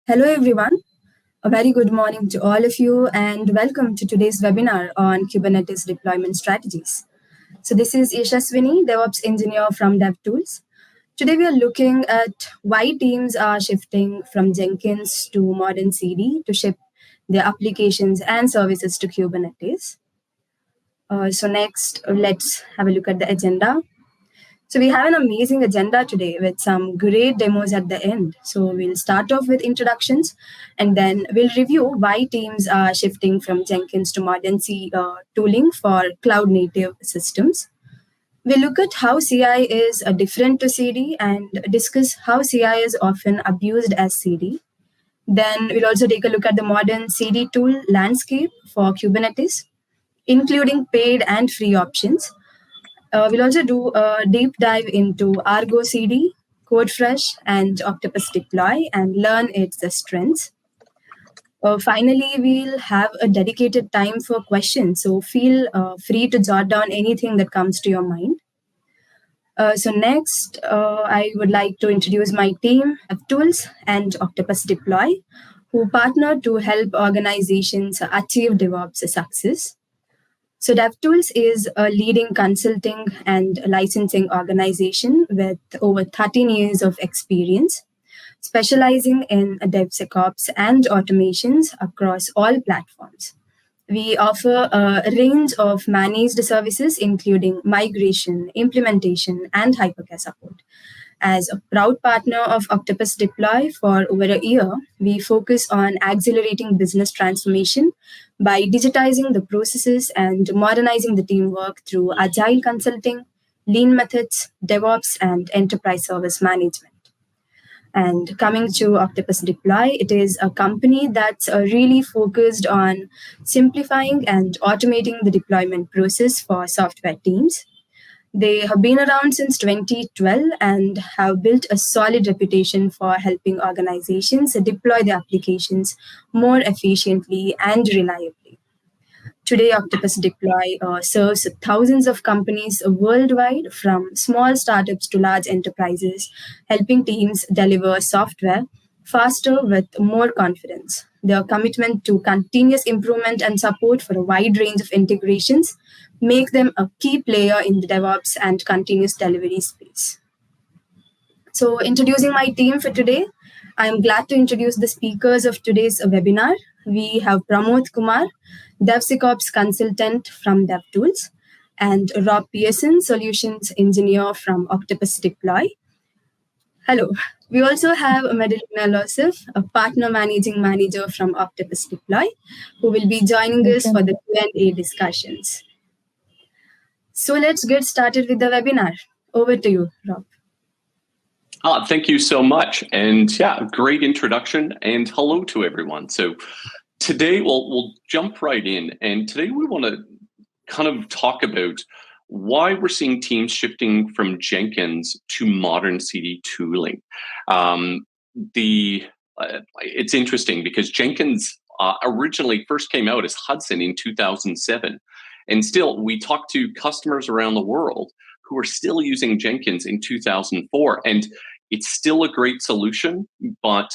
Hello, everyone. A very good morning to all of you, and welcome to today's webinar on Kubernetes deployment strategies. So, this is Yashaswini, DevOps engineer from DevTools. Today, we are looking at why teams are shifting from Jenkins to modern CD to ship their applications and services to Kubernetes. Next, let's have a look at the agenda. So we have an amazing agenda today with some great demos at the end. So we'll start off with introductions, and then we'll review why teams are shifting from Jenkins to modern C tooling for cloud native systems. We'll look at how CI is different to CD and discuss how CI is often abused as CD. Then we'll also take a look at the modern CD tool landscape for Kubernetes, including paid and free options. We'll also do a deep dive into ArgoCD, Codefresh, and Octopus Deploy and learn its strengths. Finally, we'll have a dedicated time for questions, so feel free to jot down anything that comes to your mind. Next, I would like to introduce my team, DevTools and Octopus Deploy, who partner to help organizations achieve DevOps success. So DevTools is a leading consulting and licensing organization with over 13 years of experience, specializing in DevSecOps and automations across all platforms. We offer a range of managed services, including migration, implementation, and hypercare support. As a proud partner of Octopus Deploy for over a year, we focus on accelerating business transformation by digitizing the processes and modernizing the teamwork through agile consulting, lean methods, DevOps, and enterprise service management. And coming to Octopus Deploy, it is a company that's really focused on simplifying and automating the deployment process for software teams. They have been around since 2012 and have built a solid reputation for helping organizations deploy their applications more efficiently and reliably. Today, Octopus Deploy serves thousands of companies worldwide, from small startups to large enterprises, helping teams deliver software faster with more confidence. Their commitment to continuous improvement and support for a wide range of integrations make them a key player in the DevOps and continuous delivery space. So, introducing my team for today, I'm glad to introduce the speakers of today's webinar. We have Pramodh Kumar, DevSecOps consultant from DevTools, and Rob Pearson, solutions engineer from Octopus Deploy. Hello. We also have Madalina Losif, a partner managing manager from Octopus Deploy, who will be joining us for the Q&A discussions. So let's get started with the webinar. Over to you, Rob. Thank you so much. And yeah, great introduction and hello to everyone. So today we'll jump right in. And today we want to kind of talk about why we're seeing teams shifting from Jenkins to modern CD tooling. It's interesting because Jenkins originally first came out as Hudson in 2007. And still, we talk to customers around the world who are still using Jenkins in 2004. And it's still a great solution, but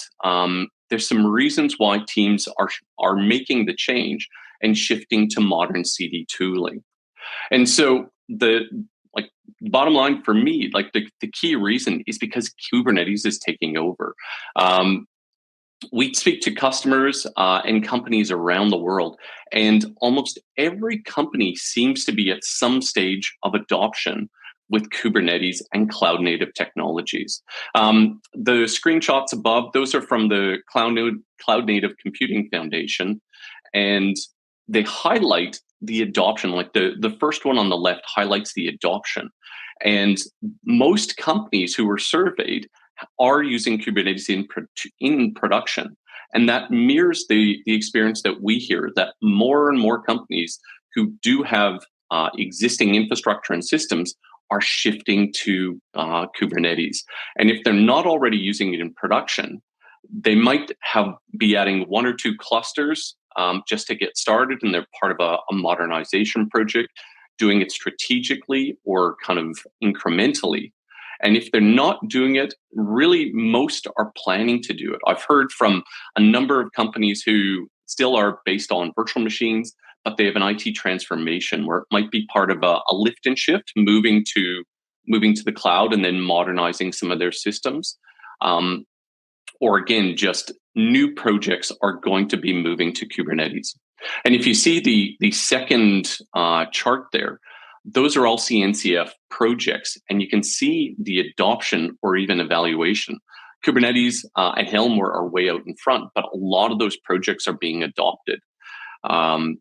there's some reasons why teams are making the change and shifting to modern CD tooling. And so the bottom line for me, the key reason is because Kubernetes is taking over. We speak to customers and companies around the world, and almost every company seems to be at some stage of adoption with Kubernetes and cloud-native technologies. The screenshots above, those are from the Cloud Native Computing Foundation, and they highlight the adoption. Like the first one on the left highlights the adoption. And most companies who were surveyed are using Kubernetes in production. And that mirrors the experience that we hear, that more and more companies who do have existing infrastructure and systems are shifting to Kubernetes. And if they're not already using it in production, they might be adding one or two clusters just to get started, and they're part of a modernization project, doing it strategically or kind of incrementally. And if they're not doing it, really most are planning to do it. I've heard from a number of companies who still are based on virtual machines, but they have an IT transformation where it might be part of a lift and shift, moving to the cloud and then modernizing some of their systems. Or again, just new projects are going to be moving to Kubernetes. And if you see the second chart there, those are all CNCF projects, and you can see the adoption or even evaluation. Kubernetes and Helm are way out in front, but a lot of those projects are being adopted. And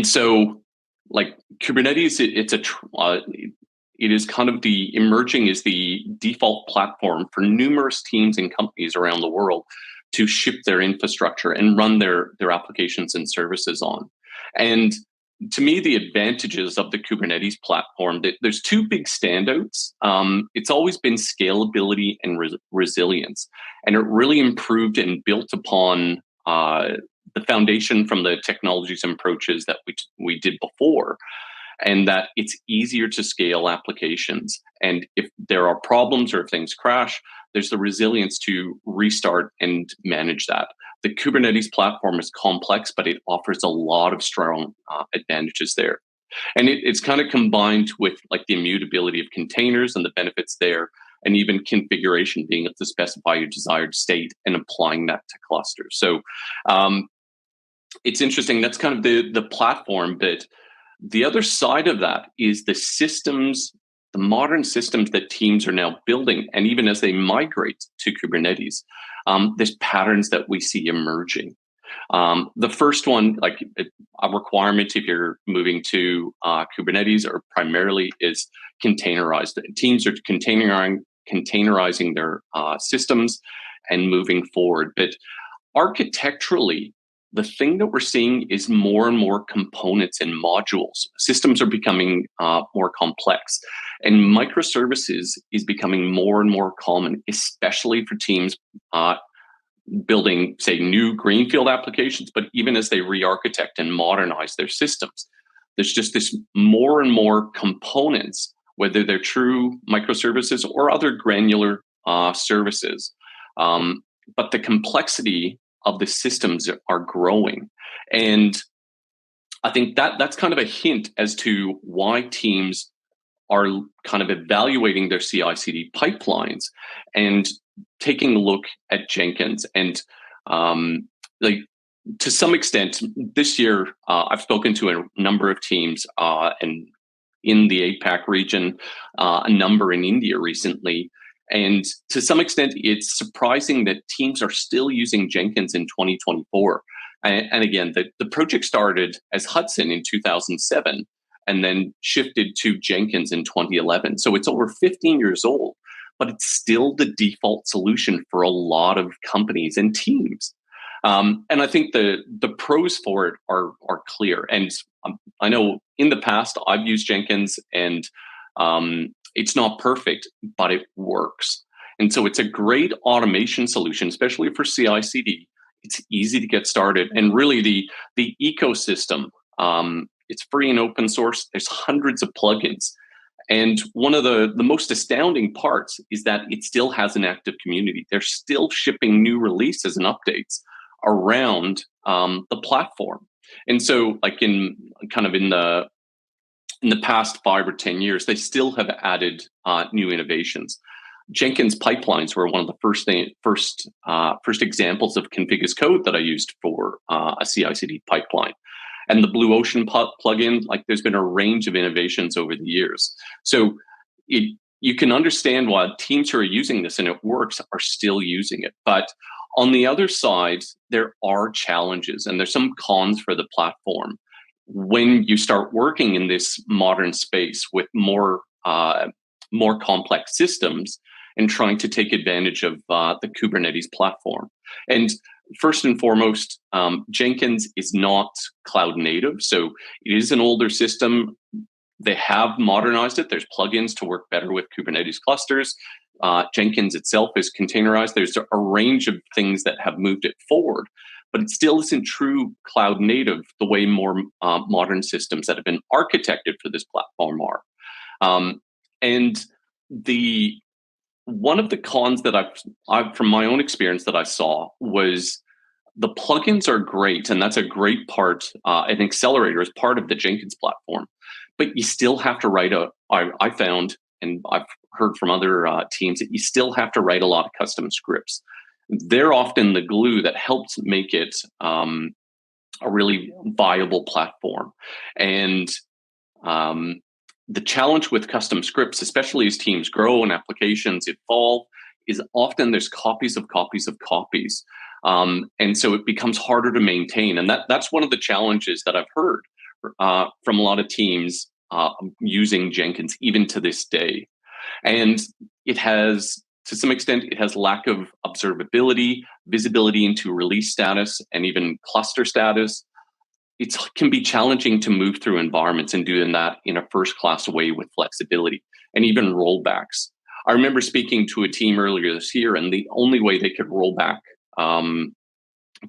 so, like Kubernetes, it is kind of the emerging is the default platform for numerous teams and companies around the world to ship their infrastructure and run their applications and services on. And to me, the advantages of the Kubernetes platform, there's two big standouts. It's always been scalability and resilience, and it really improved and built upon the foundation from the technologies and approaches that we did before, and that it's easier to scale applications. And if there are problems or if things crash, there's the resilience to restart and manage that. The Kubernetes platform is complex, but it offers a lot of strong advantages there. And it's kind of combined with like the immutability of containers and the benefits there, and even configuration, being able to specify your desired state and applying that to clusters. So it's interesting. That's kind of the platform, but the other side of that is the systems, the modern systems that teams are now building, and even as they migrate to Kubernetes, there's patterns that we see emerging. The first one, like a requirement if you're moving to Kubernetes or primarily, is containerized. Teams are containerizing their systems and moving forward. But architecturally, the thing that we're seeing is more and more components and modules. Systems are becoming more complex, and microservices is becoming more and more common, especially for teams building, say, new greenfield applications, but even as they re-architect and modernize their systems. There's just this more and more components, whether they're true microservices or other granular services. But the complexity of the systems are growing. And I think that's kind of a hint as to why teams are kind of evaluating their CI/CD pipelines and taking a look at Jenkins. And like to some extent, this year, I've spoken to a number of teams and in the APAC region, a number in India recently. And to some extent, it's surprising that teams are still using Jenkins in 2024. And again, the project started as Hudson in 2007 and then shifted to Jenkins in 2011. So it's over 15 years old, but it's still the default solution for a lot of companies and teams. And I think the pros for it are clear. And I know in the past I've used Jenkins, and it's not perfect, but it works. And so it's a great automation solution, especially for CI/CD. It's easy to get started. And really the ecosystem, it's free and open source. There's hundreds of plugins. And one of the most astounding parts is that it still has an active community. They're still shipping new releases and updates around the platform. And so like in the past 5 or 10 years, they still have added new innovations. Jenkins pipelines were one of the first examples of config as code that I used for a CI/CD pipeline. And the Blue Ocean plugin, like there's been a range of innovations over the years. So you can understand why teams who are using this and it works are still using it. But on the other side, there are challenges and there's some cons for the platform. When you start working in this modern space with more complex systems and trying to take advantage of the Kubernetes platform. And first and foremost, Jenkins is not cloud native, so it is an older system. They have modernized it. There's plugins to work better with Kubernetes clusters. Jenkins itself is containerized. There's a range of things that have moved it forward, but it still isn't true cloud native the way more modern systems that have been architected for this platform are. And one of the cons that I've from my own experience that I saw was the plugins are great, and that's a great part. An accelerator is part of the Jenkins platform, but you still have to write I found, and I've heard from other teams, that you still have to write a lot of custom scripts. They're often the glue that helps make it a really viable platform. And the challenge with custom scripts, especially as teams grow and applications evolve, is often there's copies of copies of copies. And so it becomes harder to maintain. And that's one of the challenges that I've heard from a lot of teams using Jenkins, even to this day. And it has, to some extent, it has lack of observability, visibility into release status, and even cluster status. It can be challenging to move through environments and doing that in a first-class way with flexibility and even rollbacks. I remember speaking to a team earlier this year, and the only way they could roll back from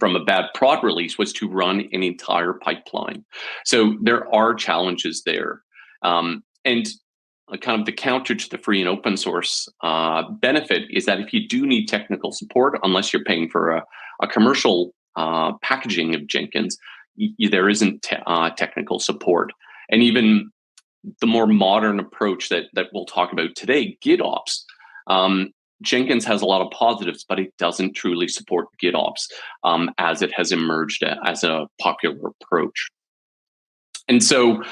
a bad prod release was to run an entire pipeline. So there are challenges there. And kind of the counter to the free and open source benefit is that if you do need technical support, unless you're paying for a commercial packaging of Jenkins, there isn't technical support. And even the more modern approach that we'll talk about today, GitOps, Jenkins has a lot of positives, but it doesn't truly support GitOps as it has emerged as a popular approach. And so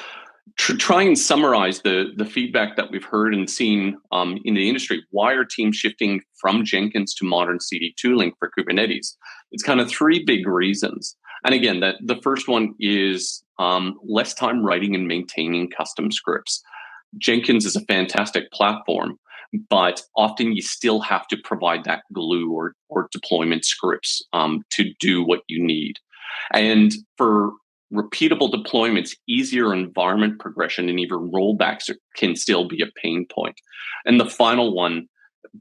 to try and summarize the feedback that we've heard and seen in the industry, why are teams shifting from Jenkins to modern CD tooling for Kubernetes? It's kind of three big reasons. And again, the first one is less time writing and maintaining custom scripts. Jenkins is a fantastic platform, but often you still have to provide that glue or deployment scripts to do what you need. And for repeatable deployments, easier environment progression and even rollbacks can still be a pain point. And the final one,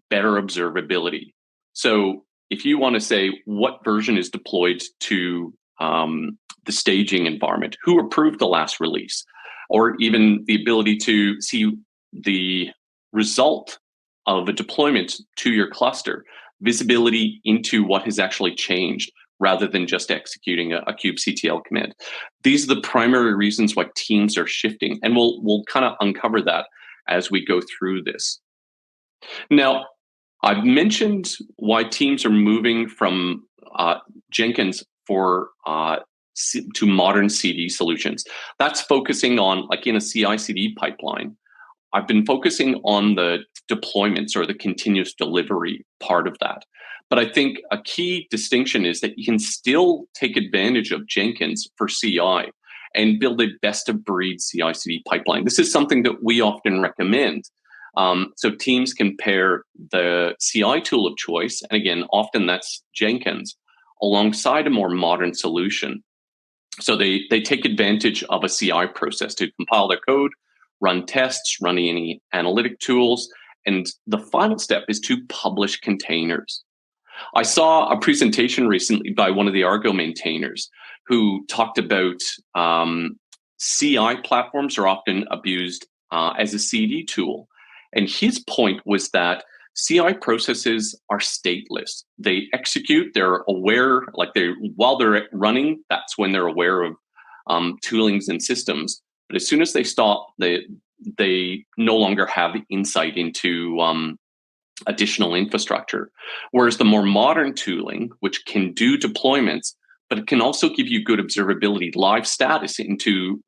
better observability. So if you want to say what version is deployed to the staging environment, who approved the last release, or even the ability to see the result of a deployment to your cluster, visibility into what has actually changed, rather than just executing a kubectl command. These are the primary reasons why teams are shifting, and we'll kind of uncover that as we go through this. Now, I've mentioned why teams are moving from Jenkins to modern CD solutions. That's focusing on, like in a CI/CD pipeline, I've been focusing on the deployments or the continuous delivery part of that. But I think a key distinction is that you can still take advantage of Jenkins for CI and build a best of breed CI/CD pipeline. This is something that we often recommend. So teams can pair the CI tool of choice, and again, often that's Jenkins, alongside a more modern solution. So they take advantage of a CI process to compile their code, run tests, run any analytic tools, and the final step is to publish containers. I saw a presentation recently by one of the Argo maintainers who talked about CI platforms are often abused as a CD tool. And his point was that CI processes are stateless. They execute, they're aware, while they're running, that's when they're aware of toolings and systems. But as soon as they stop, they no longer have insight into additional infrastructure. Whereas the more modern tooling, which can do deployments, but it can also give you good observability, live status into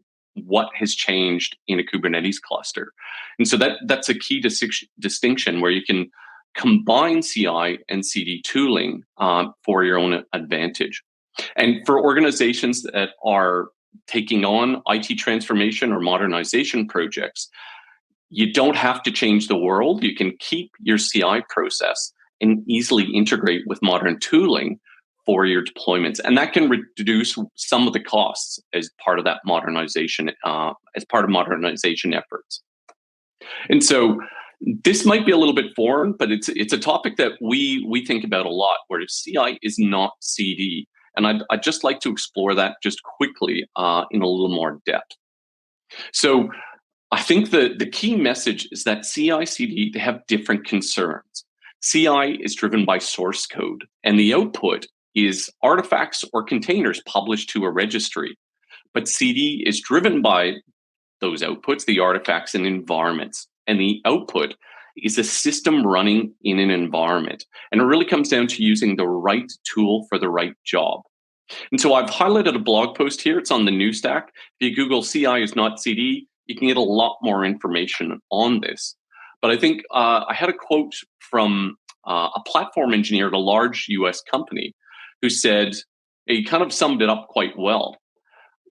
what has changed in a Kubernetes cluster. And so that's a key distinction where you can combine CI and CD tooling for your own advantage. And for organizations that are taking on IT transformation or modernization projects, you don't have to change the world. You can keep your CI process and easily integrate with modern tooling for your deployments. And that can reduce some of the costs as part of that modernization, as part of modernization efforts. And so this might be a little bit foreign, but it's a topic that we think about a lot, where CI is not CD. And I'd just like to explore that just quickly in a little more depth. So I think the key message is that CI/CD, they have different concerns. CI is driven by source code, and the output is artifacts or containers published to a registry. But CD is driven by those outputs, the artifacts and environments. And the output is a system running in an environment. And it really comes down to using the right tool for the right job. And so I've highlighted a blog post here. It's on the new stack. If you Google CI is not CD, you can get a lot more information on this. But I think I had a quote from a platform engineer at a large US company who said, he kind of summed it up quite well.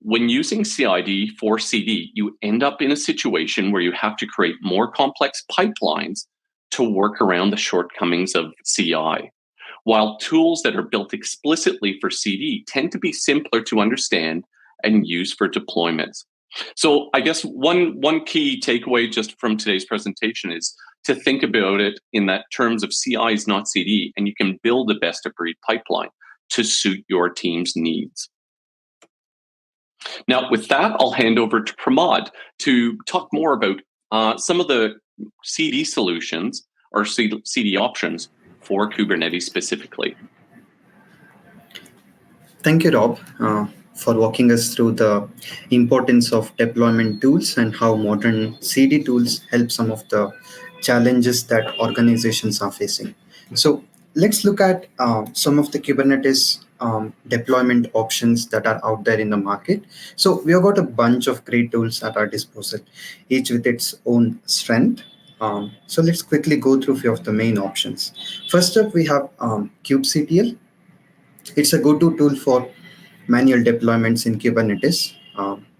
When using CID for CD, you end up in a situation where you have to create more complex pipelines to work around the shortcomings of CI. While tools that are built explicitly for CD tend to be simpler to understand and use for deployments. So I guess one key takeaway just from today's presentation is to think about it in that terms of CI is not CD, and you can build a best of breed pipeline to suit your team's needs. Now, with that, I'll hand over to Pramodh to talk more about some of the CD solutions or CD options for Kubernetes specifically. Thank you, Rob, for walking us through the importance of deployment tools and how modern CD tools help some of the challenges that organizations are facing. So let's look at some of the Kubernetes deployment options that are out there in the market. So we have got a bunch of great tools at our disposal, each with its own strength. So let's quickly go through a few of the main options. First up, we have kubectl. It's a go-to tool for manual deployments in Kubernetes.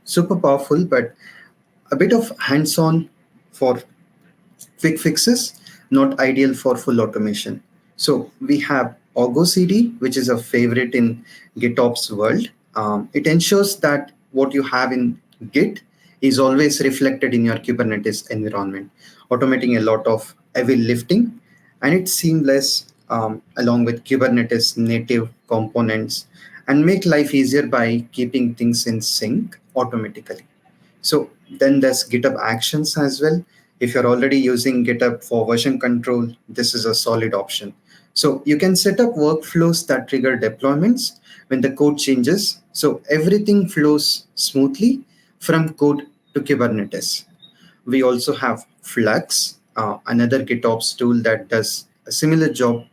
Super powerful, but a bit of hands-on for quick fixes, not ideal for full automation. So we have ArgoCD, which is a favorite in GitOps world. It ensures that what you have in Git is always reflected in your Kubernetes environment, automating a lot of heavy lifting, and it's seamless along with Kubernetes native components and make life easier by keeping things in sync automatically. So then there's GitHub Actions as well. If you're already using GitHub for version control, this is a solid option. So you can set up workflows that trigger deployments when the code changes. So everything flows smoothly from code to Kubernetes. We also have Flux, another GitOps tool that does a similar job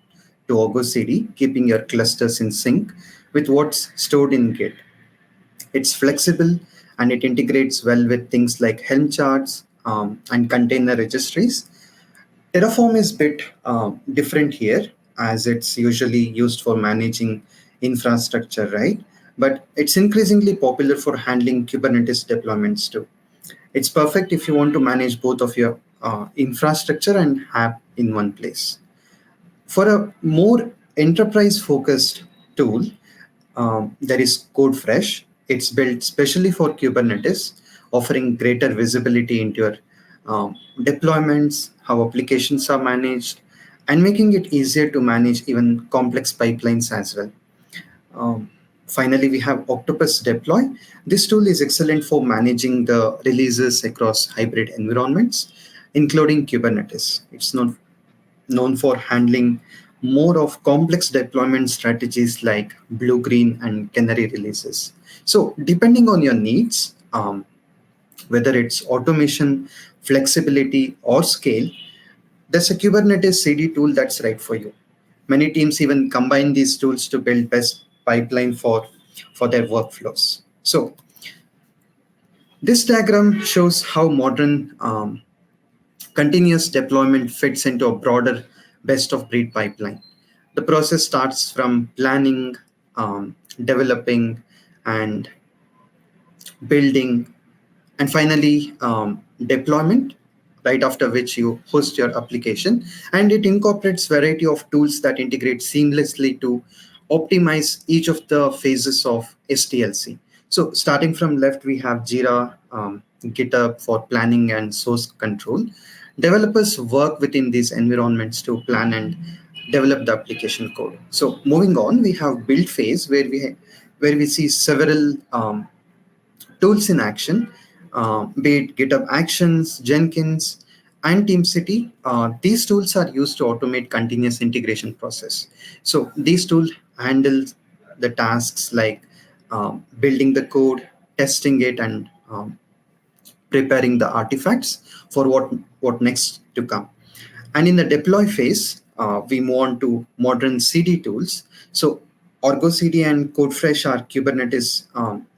to ArgoCD, keeping your clusters in sync with what's stored in Git. It's flexible and it integrates well with things like Helm charts and container registries. Terraform is a bit different here, as it's usually used for managing infrastructure, right? But it's increasingly popular for handling Kubernetes deployments too. It's perfect if you want to manage both of your infrastructure and app in one place. For a more enterprise-focused tool, there is Codefresh. It's built specially for Kubernetes, offering greater visibility into your deployments, how applications are managed, and making it easier to manage even complex pipelines as well. Finally, we have Octopus Deploy. This tool is excellent for managing the releases across hybrid environments, including Kubernetes. It's not known for handling more of complex deployment strategies like blue, green, and canary releases. So depending on your needs, whether it's automation, flexibility, or scale, there's a Kubernetes CD tool that's right for you. Many teams even combine these tools to build best pipeline for their workflows. So this diagram shows how modern continuous deployment fits into a broader best of breed pipeline. The process starts from planning, developing, and building, and finally deployment, right after which you host your application. And it incorporates variety of tools that integrate seamlessly to optimize each of the phases of SDLC. So starting from left, we have Jira, GitHub for planning and source control. Developers work within these environments to plan and develop the application code. So moving on, we have build phase where we see several tools in action. be it GitHub Actions, Jenkins, and TeamCity. These tools are used to automate continuous integration process. So these tools handle the tasks like building the code, testing it, and preparing the artifacts for what next to come. And in the deploy phase, we move on to modern CD tools. So ArgoCD and Codefresh are Kubernetes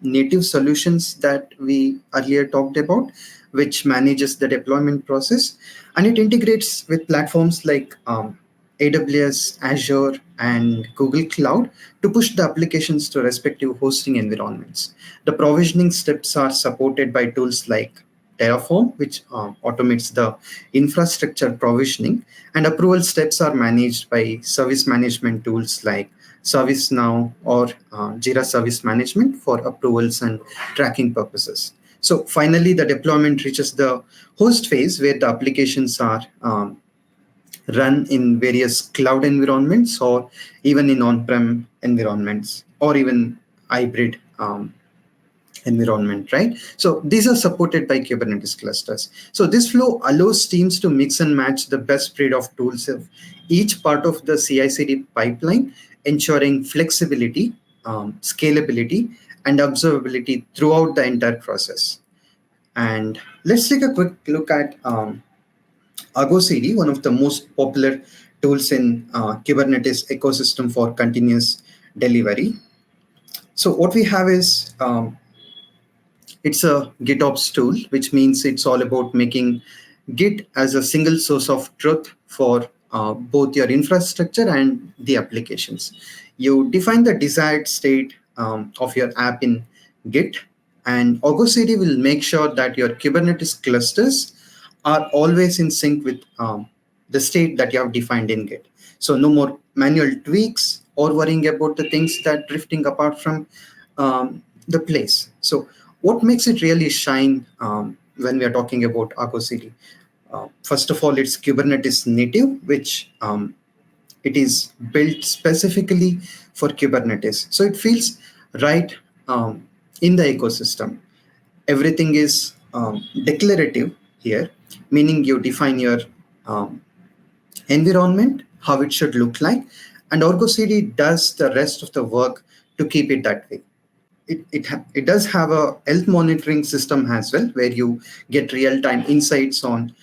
native solutions that we earlier talked about, which manages the deployment process. And it integrates with platforms like AWS, Azure, and Google Cloud to push the applications to respective hosting environments. The provisioning steps are supported by tools like Terraform, which automates the infrastructure provisioning, and approval steps are managed by service management tools like ServiceNow or Jira Service Management for approvals and tracking purposes. So finally, the deployment reaches the host phase where the applications are run in various cloud environments or even in on-prem environments or even hybrid environment, right? So these are supported by Kubernetes clusters. So this flow allows teams to mix and match the best breed of tools of each part of the CI/CD pipeline, ensuring flexibility, scalability, and observability throughout the entire process. And let's take a quick look at ArgoCD, one of the most popular tools in Kubernetes ecosystem for continuous delivery. So what we have is it's a GitOps tool, which means it's all about making Git as a single source of truth for both your infrastructure and the applications. You define the desired state of your app in Git, and ArgoCD will make sure that your Kubernetes clusters are always in sync with the state that you have defined in Git. So no more manual tweaks or worrying about the things that drifting apart from the place. So what makes it really shine when we are talking about ArgoCD? First of all, it's Kubernetes native, which it is built specifically for Kubernetes. So it feels right in the ecosystem. Everything is declarative here, meaning you define your environment, how it should look like, and ArgoCD does the rest of the work to keep it that way. It does have a health monitoring system as well, where you get real-time insights on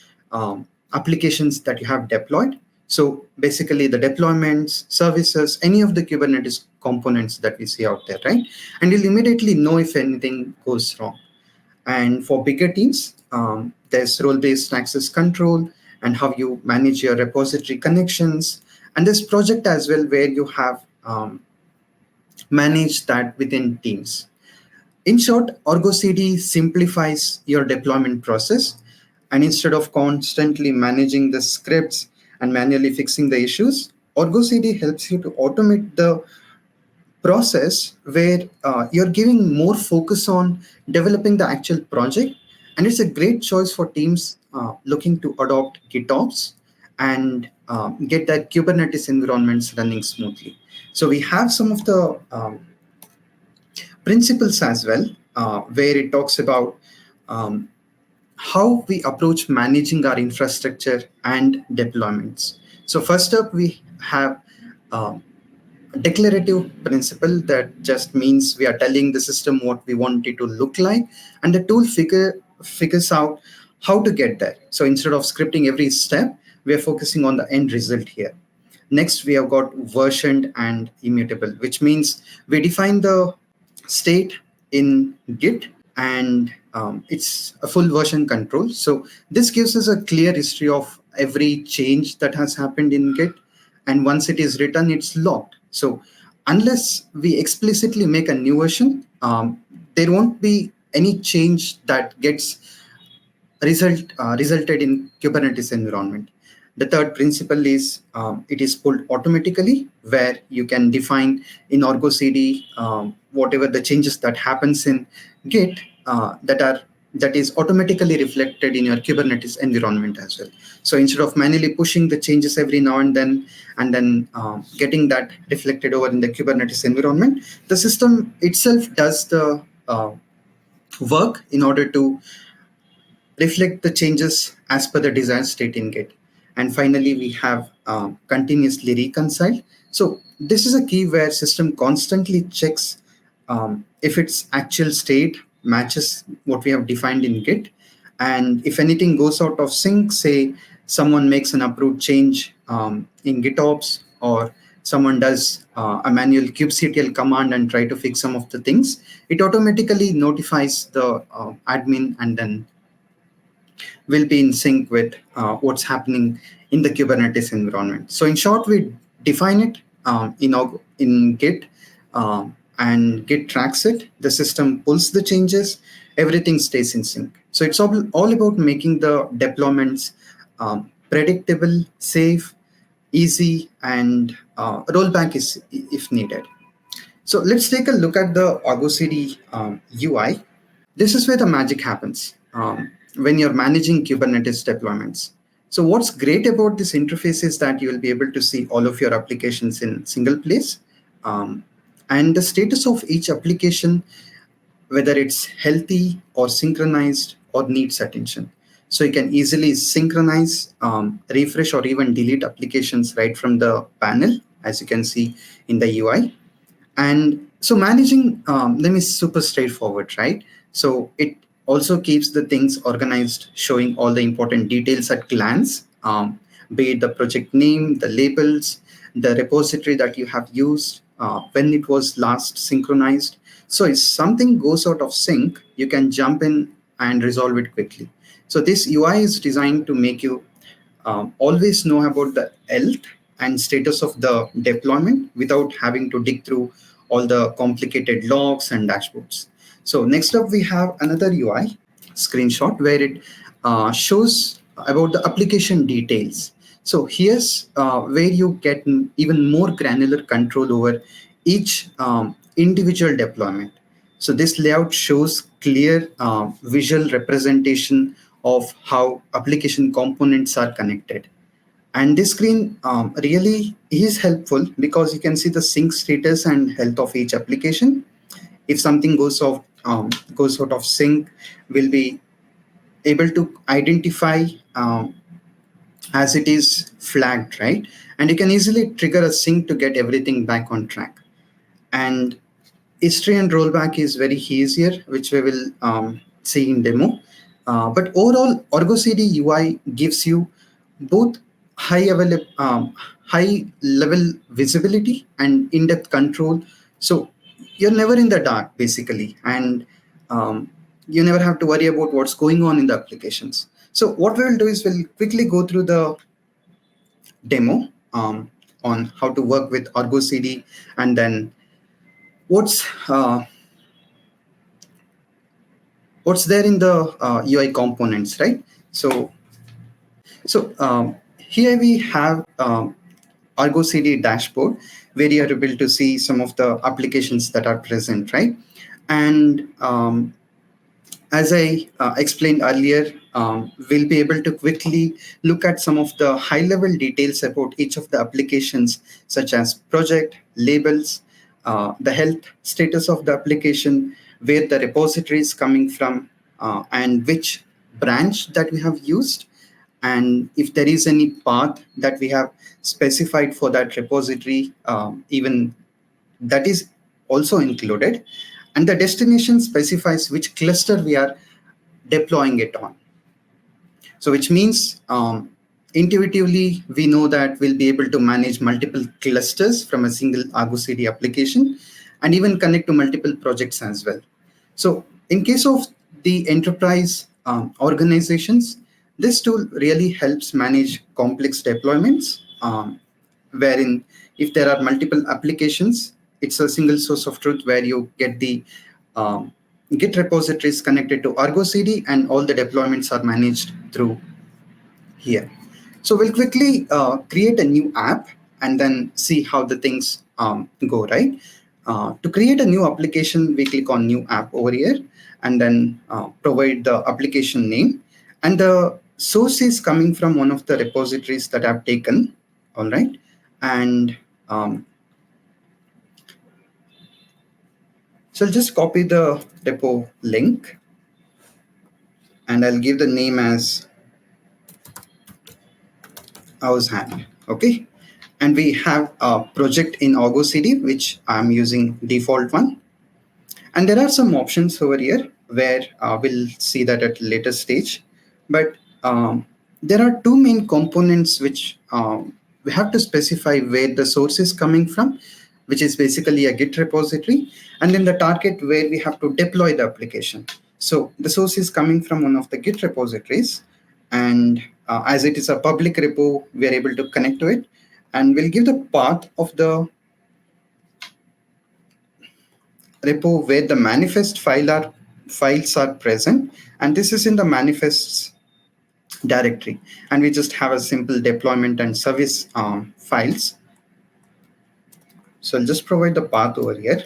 applications that you have deployed. So basically the deployments, services, any of the Kubernetes components that we see out there, right? And you'll immediately know if anything goes wrong. And for bigger teams, there's role-based access control and how you manage your repository connections. And this project as well, where you have manage that within teams. In short, ArgoCD simplifies your deployment process, and instead of constantly managing the scripts and manually fixing the issues, ArgoCD helps you to automate the process where you're giving more focus on developing the actual project. And it's a great choice for teams looking to adopt GitOps and get their Kubernetes environments running smoothly. So we have some of the principles as well, where it talks about how we approach managing our infrastructure and deployments. So first up, we have a declarative principle that just means we are telling the system what we want it to look like, and the tool figures out how to get there. So instead of scripting every step, we are focusing on the end result here. Next, we have got versioned and immutable, which means we define the state in Git, and it's a full version control. So this gives us a clear history of every change that has happened in Git. And once it is written, it's locked. So unless we explicitly make a new version, there won't be any change that gets resulted in Kubernetes environment. The third principle is it is pulled automatically, where you can define in ArgoCD whatever the changes that happens in Git that is automatically reflected in your Kubernetes environment as well. So instead of manually pushing the changes every now and then getting that reflected over in the Kubernetes environment, the system itself does the work in order to reflect the changes as per the desired state in Git. And finally, we have continuously reconciled. So this is a key where system constantly checks if its actual state matches what we have defined in Git. And if anything goes out of sync, say someone makes an approved change in GitOps, or someone does a manual kubectl command and try to fix some of the things, it automatically notifies the admin, and then will be in sync with what's happening in the Kubernetes environment. So in short, we define it in Git, and Git tracks it. The system pulls the changes. Everything stays in sync. So it's all about making the deployments predictable, safe, easy, and rollback is if needed. So let's take a look at the ArgoCD UI. This is where the magic happens when you're managing Kubernetes deployments. So what's great about this interface is that you will be able to see all of your applications in single place, and the status of each application, whether it's healthy or synchronized or needs attention. So you can easily synchronize, refresh, or even delete applications right from the panel, as you can see in the UI. And so managing them is super straightforward, right? So it also keeps the things organized, showing all the important details at glance, be it the project name, the labels, the repository that you have used, when it was last synchronized. So if something goes out of sync, you can jump in and resolve it quickly. So this UI is designed to make you always know about the health and status of the deployment without having to dig through all the complicated logs and dashboards. So next up, we have another UI screenshot where it shows about the application details. So here's where you get even more granular control over each individual deployment. So this layout shows clear visual representation of how application components are connected. And this screen really is helpful because you can see the sync status and health of each application. If something goes out of sync, we'll be able to identify as it is flagged, right? And you can easily trigger a sync to get everything back on track. And history and rollback is very easier, which we will see in demo. But overall, ArgoCD UI gives you both high level visibility and in-depth control. So you're never in the dark, basically, and you never have to worry about what's going on in the applications. So what we will do is we'll quickly go through the demo on how to work with ArgoCD, and then what's there in the UI components, right? So here we have ArgoCD dashboard, where you are able to see some of the applications that are present, right? And as I explained earlier, we'll be able to quickly look at some of the high-level details about each of the applications, such as project, labels, the health status of the application, where the repository is coming from, and which branch that we have used, and if there is any path that we have specified for that repository, even that is also included. And the destination specifies which cluster we are deploying it on. So which means intuitively, we know that we'll be able to manage multiple clusters from a single ArgoCD application, and even connect to multiple projects as well. So in case of the enterprise organizations, this tool really helps manage complex deployments, wherein if there are multiple applications, it's a single source of truth where you get the Git repositories connected to ArgoCD, and all the deployments are managed through here. So we'll quickly create a new app and then see how the things go, right? To create a new application, we click on New App over here, and then provide the application name. And the source is coming from one of the repositories that I've taken, all right? And so I'll just copy the repo link. and I'll give the name as OWSHand. Okay. And we have a project in ArgoCD, which I'm using default one. And there are some options over here where we'll see that at a later stage. But there are two main components which we have to specify where the source is coming from, which is basically a Git repository, and then the target where we have to deploy the application. So the source is coming from one of the Git repositories, and as it is a public repo, we are able to connect to it, and we'll give the path of the repo where the manifest files are present, and this is in the manifests directory, and we just have a simple deployment and service files. So I'll just provide the path over here.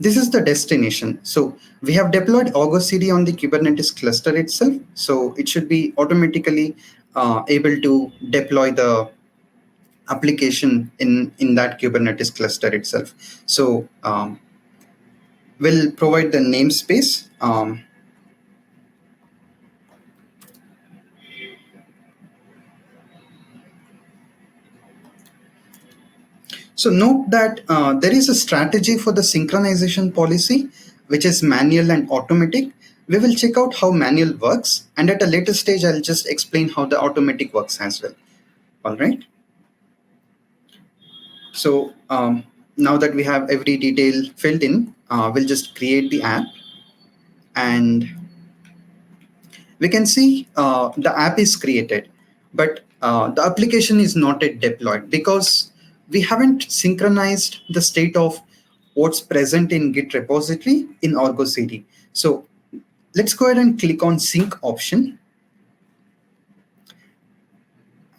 This is the destination. So we have deployed ArgoCD on the Kubernetes cluster itself, so it should be automatically able to deploy the application in that Kubernetes cluster itself. So we'll provide the namespace. So note that there is a strategy for the synchronization policy, which is manual and automatic. We will check out how manual works, and at a later stage, I'll just explain how the automatic works as well. All right. So now that we have every detail filled in, we'll just create the app, and we can see the app is created, but the application is not yet deployed because we haven't synchronized the state of what's present in Git repository in ArgoCD. So let's go ahead and click on sync option.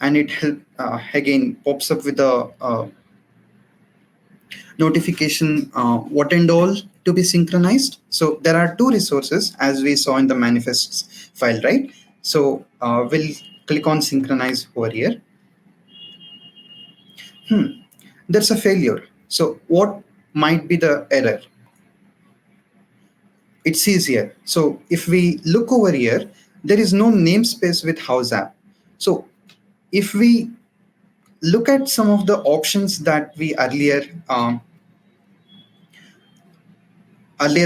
And it again pops up with a notification what and all to be synchronized. So there are two resources as we saw in the manifests file, right? So we'll click on synchronize over here. There's a failure. So what might be the error? It says here. So if we look over here, there is no namespace with house app. So if we look at some of the options that we earlier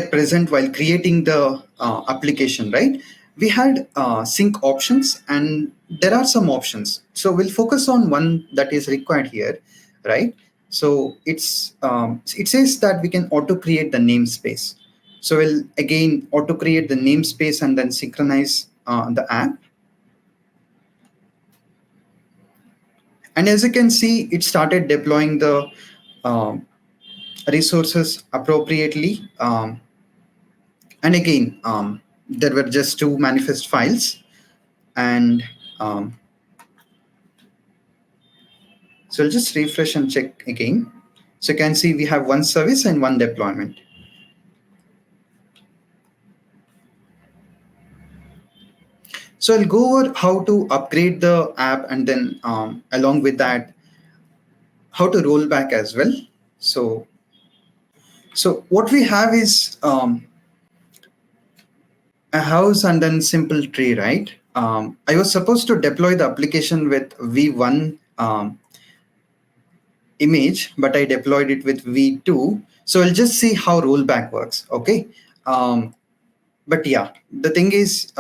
present while creating the application, right? We had sync options, and there are some options. So we'll focus on one that is required here, right? So it says that we can auto create the namespace. So we'll again auto create the namespace and then synchronize the app. And as you can see, it started deploying the resources appropriately. And again, there were just two manifest files. And so I'll just refresh and check again. So you can see we have one service and one deployment. So I'll go over how to upgrade the app, and then along with that, how to roll back as well. So what we have is a house and then simple tree, right? I was supposed to deploy the application with V1 image, but I deployed it with V2. So I'll just see how rollback works, okay? But yeah, the thing is,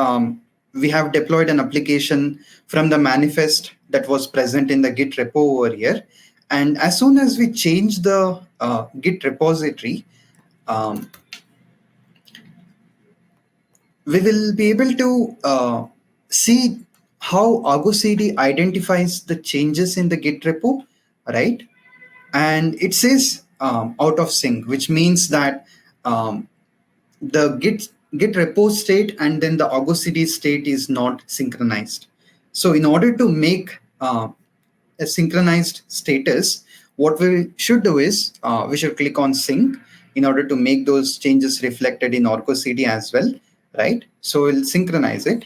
we have deployed an application from the manifest that was present in the Git repo over here. And as soon as we change the Git repository, we will be able to see how ArgoCD identifies the changes in the Git repo, right? And it says out of sync, which means that the Git repo state and then the ArgoCD state is not synchronized. So in order to make a synchronized status, what we should do is we should click on sync in order to make those changes reflected in ArgoCD as well, right? So we'll synchronize it.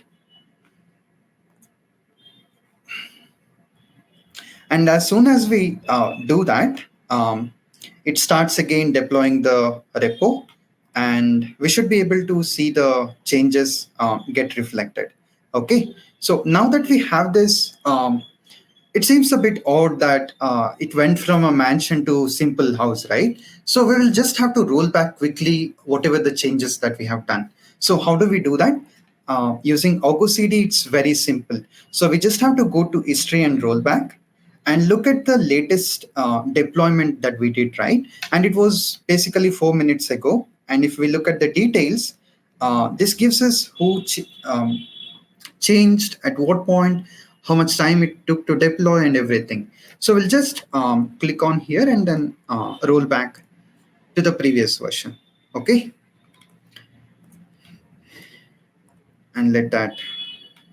And as soon as we do that, it starts again deploying the repo. and we should be able to see the changes get reflected. Okay, so now that we have this, it seems a bit odd that it went from a mansion to simple house, right? So we will just have to roll back quickly whatever the changes that we have done. So how do we do that? Using ArgoCD, it's very simple. So we just have to go to history and roll back and look at the latest deployment that we did, right? And it was basically 4 minutes ago. And if we look at the details, this gives us who changed at what point, how much time it took to deploy and everything. So we'll just click on here and then roll back to the previous version. Okay. And let that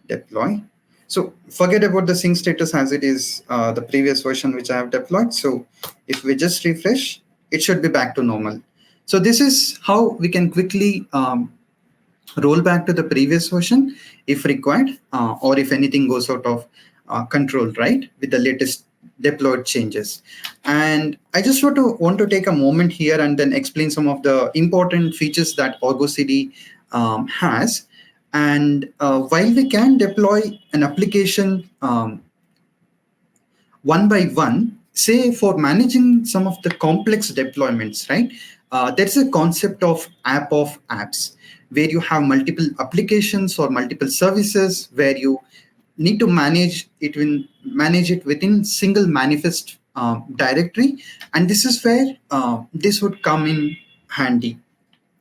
deploy. So forget about the sync status as it is the previous version which I have deployed. So if we just refresh, it should be back to normal. So this is how we can quickly roll back to the previous version if required, or if anything goes out of control, right, with the latest deployed changes. And I just want to take a moment here and then explain some of the important features that ArgoCD has. And while we can deploy an application one by one, say for managing some of the complex deployments, right? There's a concept of app of apps, where you have multiple applications or multiple services where you need to manage it within single manifest directory. And this is where this would come in handy.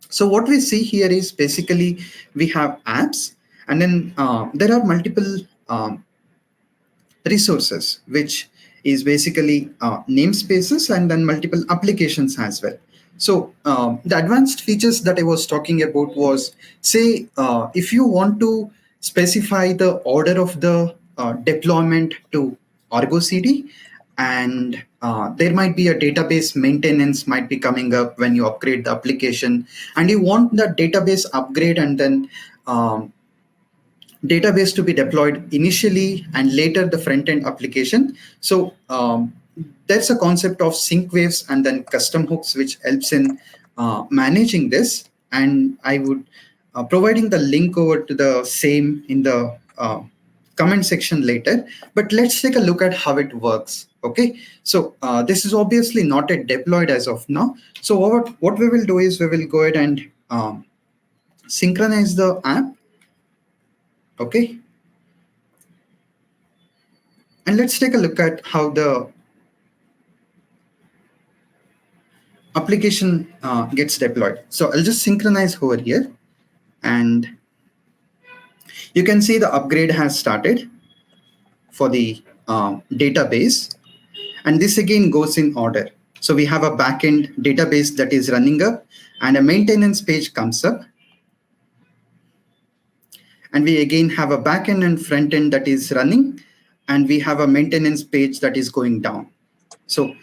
So what we see here is basically we have apps, and then there are multiple resources, which is basically namespaces, and then multiple applications as well. So the advanced features that I was talking about was, say, if you want to specify the order of the deployment to ArgoCD, and there might be a database maintenance might be coming up when you upgrade the application, and you want the database upgrade and then database to be deployed initially and later the front-end application. So there's a concept of sync waves and then custom hooks, which helps in managing this. And I would providing the link over to the same in the comment section later. But let's take a look at how it works. Okay, so this is obviously not yet deployed as of now. So what we will do is we will go ahead and synchronize the app. Okay, and let's take a look at how the application gets deployed. So I'll just synchronize over here, and you can see the upgrade has started for the database, and this again goes in order. So we have a backend database that is running up, and a maintenance page comes up. And we again have a backend and front end that is running, and we have a maintenance page that is going down. So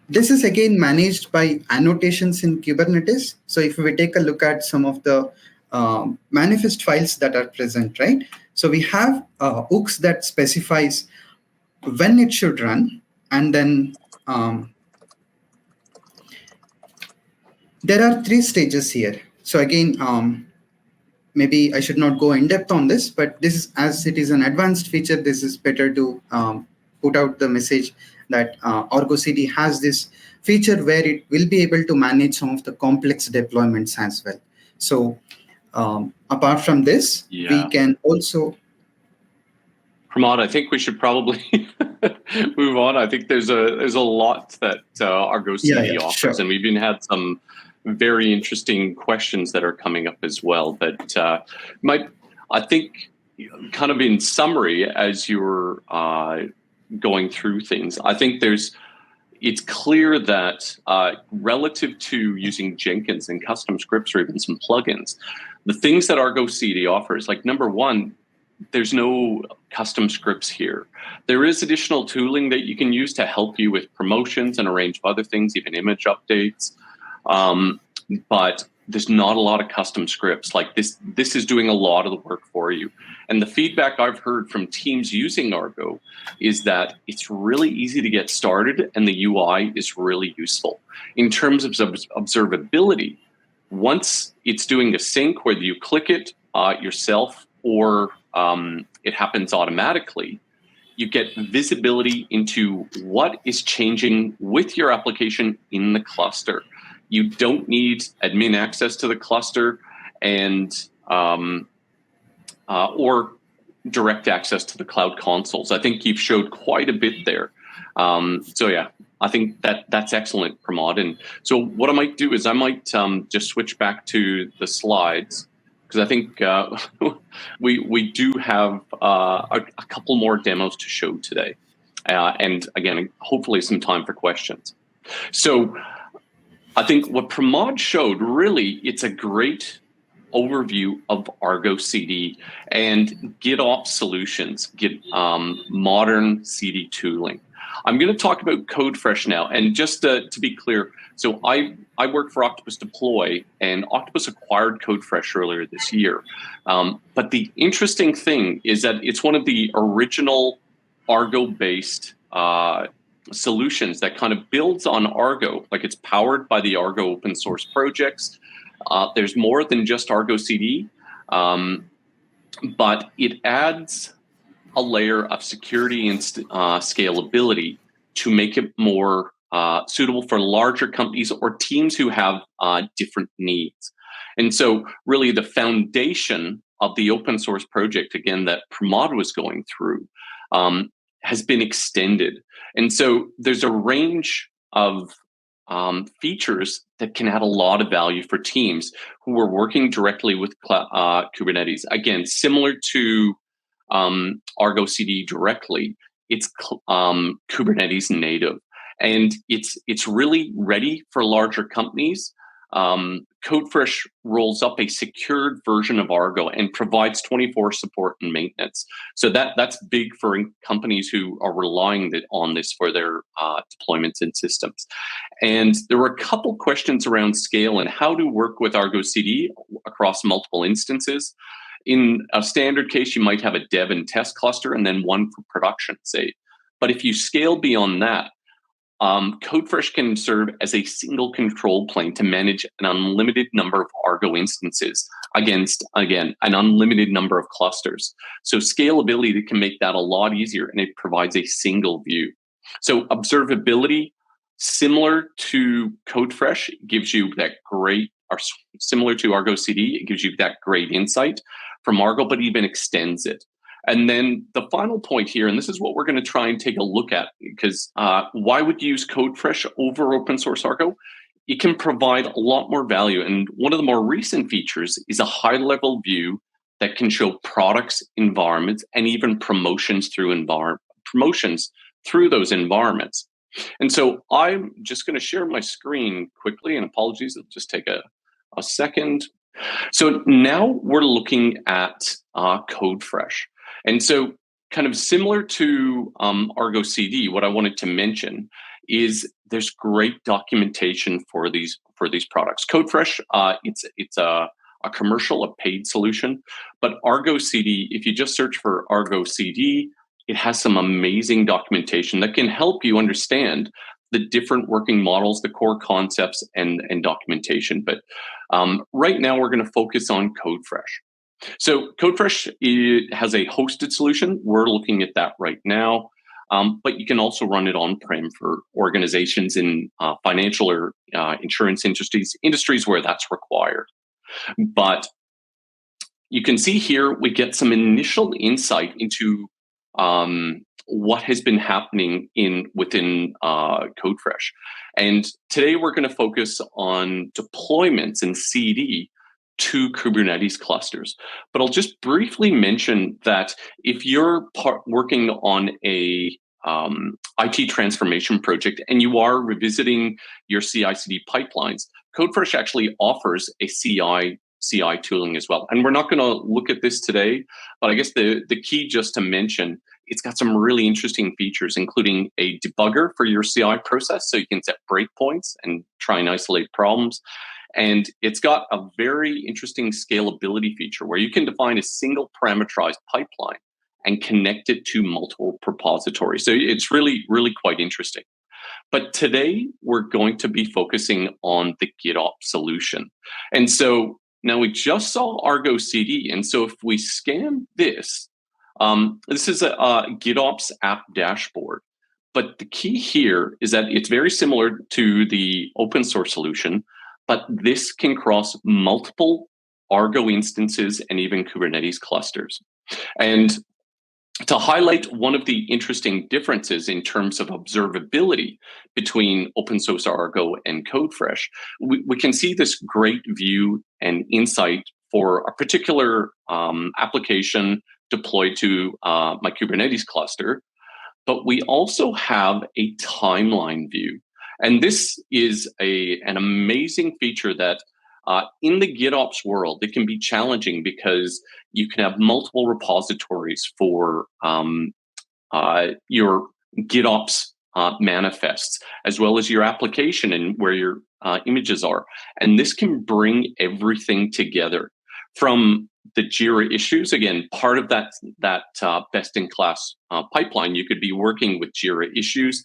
this is again managed by annotations in Kubernetes. So if we take a look at some of the manifest files that are present, right? So we have hooks that specifies when it should run, and then there are 3 stages here. So again, maybe I should not go in depth on this, but this is, as it is an advanced feature, this is better to put out the message that ArgoCD has this feature where it will be able to manage some of the complex deployments as well. So apart from this, we can also... Pramodh, I think we should probably move on. I think there's a lot that ArgoCD offers, sure. And we've even had some very interesting questions that are coming up as well. But I think, kind of in summary, as you're going through things, I think it's clear that relative to using Jenkins and custom scripts or even some plugins, the things that ArgoCD offers, like number one, there's no custom scripts here. There is additional tooling that you can use to help you with promotions and a range of other things, even image updates. But there's not a lot of custom scripts. Like this is doing a lot of the work for you. And the feedback I've heard from teams using Argo is that it's really easy to get started and the UI is really useful. In terms of observability, once it's doing a sync, whether you click it yourself or it happens automatically, you get visibility into what is changing with your application in the cluster. You don't need admin access to the cluster and or direct access to the cloud consoles. I think you've showed quite a bit there. So yeah, I think that's excellent, Pramodh. And so what I might do is I might just switch back to the slides, because I think we do have a couple more demos to show today. And again, hopefully some time for questions. So I think what Pramodh showed, really, it's a great overview of ArgoCD and GitOps solutions, modern CD tooling. I'm going to talk about Codefresh now, and just to be clear, so I work for Octopus Deploy, and Octopus acquired Codefresh earlier this year. But the interesting thing is that it's one of the original Argo-based solutions that kind of builds on Argo, like it's powered by the Argo open source projects. There's more than just ArgoCD, but it adds a layer of security and scalability to make it more suitable for larger companies or teams who have different needs. And so really the foundation of the open source project, again, that Pramodh was going through, has been extended. And so there's a range of features that can add a lot of value for teams who are working directly with Kubernetes. Again, similar to ArgoCD directly, it's Kubernetes native, and it's really ready for larger companies. Codefresh rolls up a secured version of Argo and provides 24 support and maintenance. So that's big for companies who are relying on this for their deployments and systems. And there were a couple questions around scale and how to work with ArgoCD across multiple instances. In a standard case, you might have a dev and test cluster and then one for production, say. But if you scale beyond that, Codefresh can serve as a single control plane to manage an unlimited number of Argo instances against, again, an unlimited number of clusters. So scalability can make that a lot easier, and it provides a single view. So observability, similar to Codefresh, gives you that great, or similar to ArgoCD, it gives you that great insight from Argo, but even extends it. And then the final point here, and this is what we're going to try and take a look at, because why would you use Codefresh over open source Argo? It can provide a lot more value. And one of the more recent features is a high-level view that can show products, environments, and even promotions through those environments. And so I'm just going to share my screen quickly, and apologies, it'll just take a second. So now we're looking at Codefresh. And so kind of similar to ArgoCD, what I wanted to mention is there's great documentation for these products. Codefresh, it's a commercial, a paid solution, but ArgoCD, if you just search for ArgoCD, it has some amazing documentation that can help you understand the different working models, the core concepts, and documentation. But right now we're going to focus on Codefresh. So Codefresh has a hosted solution. We're looking at that right now. But you can also run it on-prem for organizations in financial or insurance industries where that's required. But you can see here we get some initial insight into what has been happening within Codefresh. And today we're going to focus on deployments in CD to Kubernetes clusters. But I'll just briefly mention that if you're working on a IT transformation project and you are revisiting your CI/CD pipelines, Codefresh actually offers a CI tooling as well. And we're not going to look at this today, but I guess the key just to mention, it's got some really interesting features, including a debugger for your CI process, so you can set breakpoints and try and isolate problems. And it's got a very interesting scalability feature where you can define a single parameterized pipeline and connect it to multiple repositories. So it's really, really quite interesting. But today, we're going to be focusing on the GitOps solution. And so now we just saw ArgoCD. And so if we scan this, this is a GitOps app dashboard. But the key here is that it's very similar to the open source solution, but this can cross multiple Argo instances and even Kubernetes clusters. And to highlight one of the interesting differences in terms of observability between open source Argo and Codefresh, we can see this great view and insight for a particular application deployed to my Kubernetes cluster. But we also have a timeline view. And this is an amazing feature that in the GitOps world, it can be challenging because you can have multiple repositories for your GitOps manifests, as well as your application and where your images are. And this can bring everything together from the Jira issues. Again, part of that best-in-class pipeline, you could be working with Jira issues.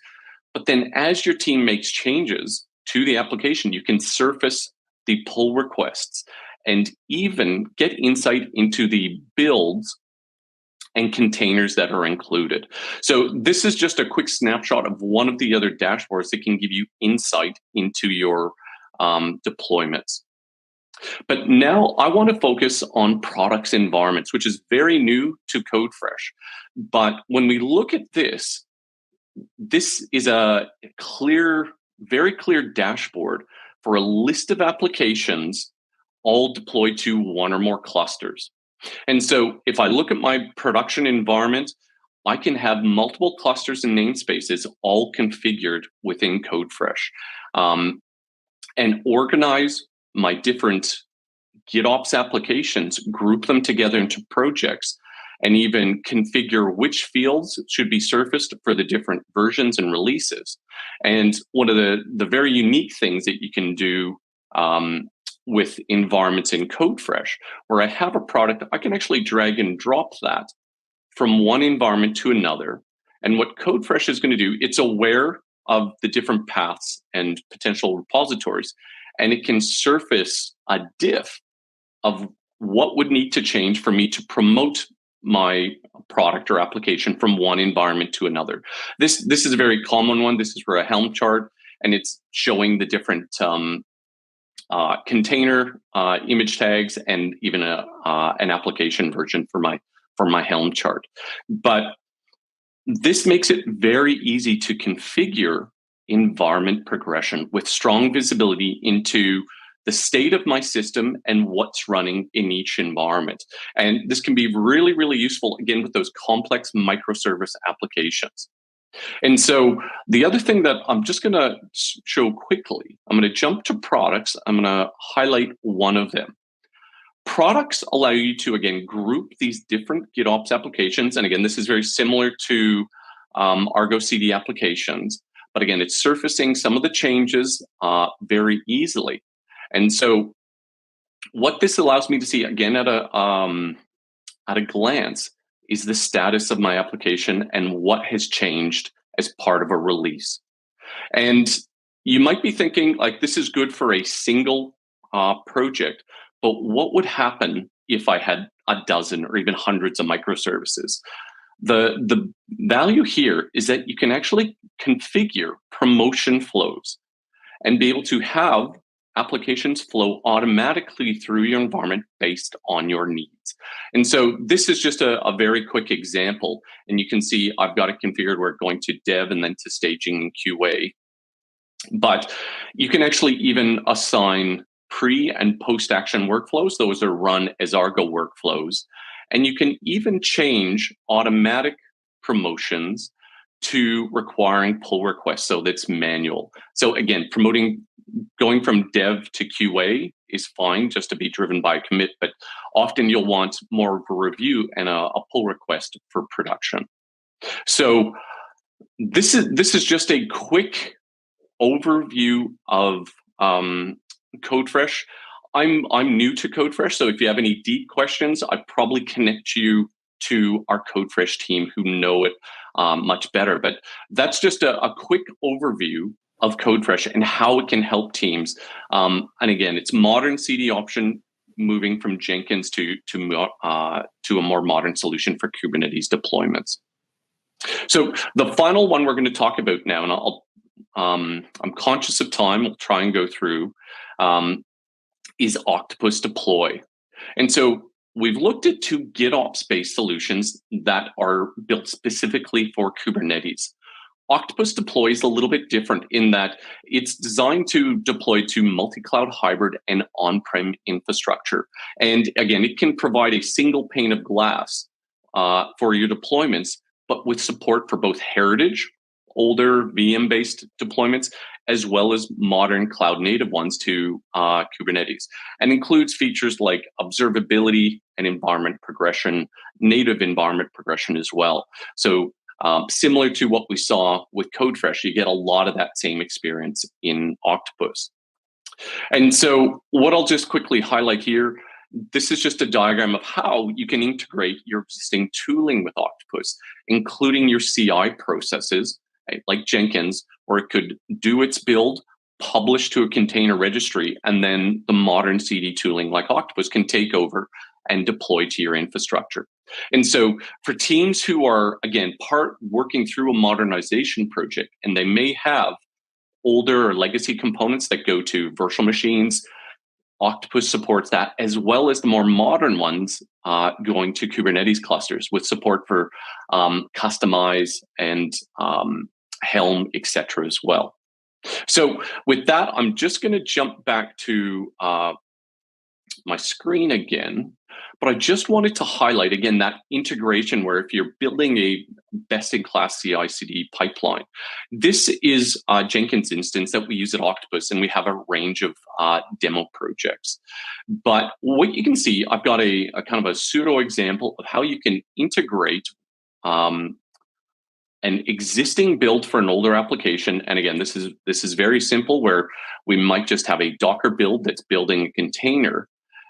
But then as your team makes changes to the application, you can surface the pull requests and even get insight into the builds and containers that are included. So this is just a quick snapshot of one of the other dashboards that can give you insight into your deployments. But now I want to focus on products environments, which is very new to Codefresh. But when we look at this, this is a very clear dashboard for a list of applications all deployed to one or more clusters. And so if I look at my production environment, I can have multiple clusters and namespaces all configured within Codefresh, and organize my different GitOps applications, group them together into projects, and even configure which fields should be surfaced for the different versions and releases. And one of the very unique things that you can do with environments in Codefresh, where I have a product, I can actually drag and drop that from one environment to another. And what Codefresh is going to do, it's aware of the different paths and potential repositories, and it can surface a diff of what would need to change for me to promote my product or application from one environment to another. This is a very common one. This is for a Helm chart, and it's showing the different container image tags and even an application version for my Helm chart. But this makes it very easy to configure environment progression with strong visibility into the state of my system and what's running in each environment. And this can be really, really useful, again, with those complex microservice applications. And so the other thing that I'm just going to show quickly, I'm going to jump to products. I'm going to highlight one of them. Products allow you to, again, group these different GitOps applications. And again, this is very similar to ArgoCD applications. But again, it's surfacing some of the changes very easily. And so what this allows me to see, again, at a glance, is the status of my application and what has changed as part of a release. And you might be thinking, like, this is good for a single project, but what would happen if I had a dozen or even hundreds of microservices? The value here is that you can actually configure promotion flows and be able to have applications flow automatically through your environment based on your needs. And so this is just a very quick example. And you can see I've got it configured where it's going to dev and then to staging and QA. But you can actually even assign pre and post-action workflows. Those are run as Argo workflows. And you can even change automatic promotions to requiring pull requests, so that's manual. So again, going from dev to QA is fine just to be driven by commit, but often you'll want more of a review and a pull request for production. So this is just a quick overview of Codefresh. I'm new to Codefresh, so if you have any deep questions, I'd probably connect you to our Codefresh team who know it much better. But that's just a quick overview of Codefresh and how it can help teams. And again, it's modern CD option, moving from Jenkins to a more modern solution for Kubernetes deployments. So the final one we're going to talk about now, and I'm conscious of time, I'll try and go through, is Octopus Deploy. And so we've looked at two GitOps-based solutions that are built specifically for Kubernetes. Octopus Deploy is a little bit different in that it's designed to deploy to multi-cloud hybrid and on-prem infrastructure. And again, it can provide a single pane of glass for your deployments, but with support for both heritage, older VM-based deployments, as well as modern cloud-native ones to Kubernetes, and includes features like observability and environment progression, native environment progression as well. So similar to what we saw with Codefresh, you get a lot of that same experience in Octopus. And so what I'll just quickly highlight here, this is just a diagram of how you can integrate your existing tooling with Octopus, including your CI processes, like Jenkins, where it could do its build, publish to a container registry, and then the modern CD tooling like Octopus can take over and deploy to your infrastructure. And so for teams who are, again, working through a modernization project, and they may have older or legacy components that go to virtual machines, Octopus supports that, as well as the more modern ones going to Kubernetes clusters with support for Customize and Helm, etc. as well. So with that, I'm just going to jump back to my screen again, but I just wanted to highlight again that integration where if you're building a best-in-class CI/CD pipeline, this is a Jenkins instance that we use at Octopus, and we have a range of demo projects. But what you can see, I've got a kind of a pseudo example of how you can integrate an existing build for an older application. And again, this is very simple, where we might just have a Docker build that's building a container,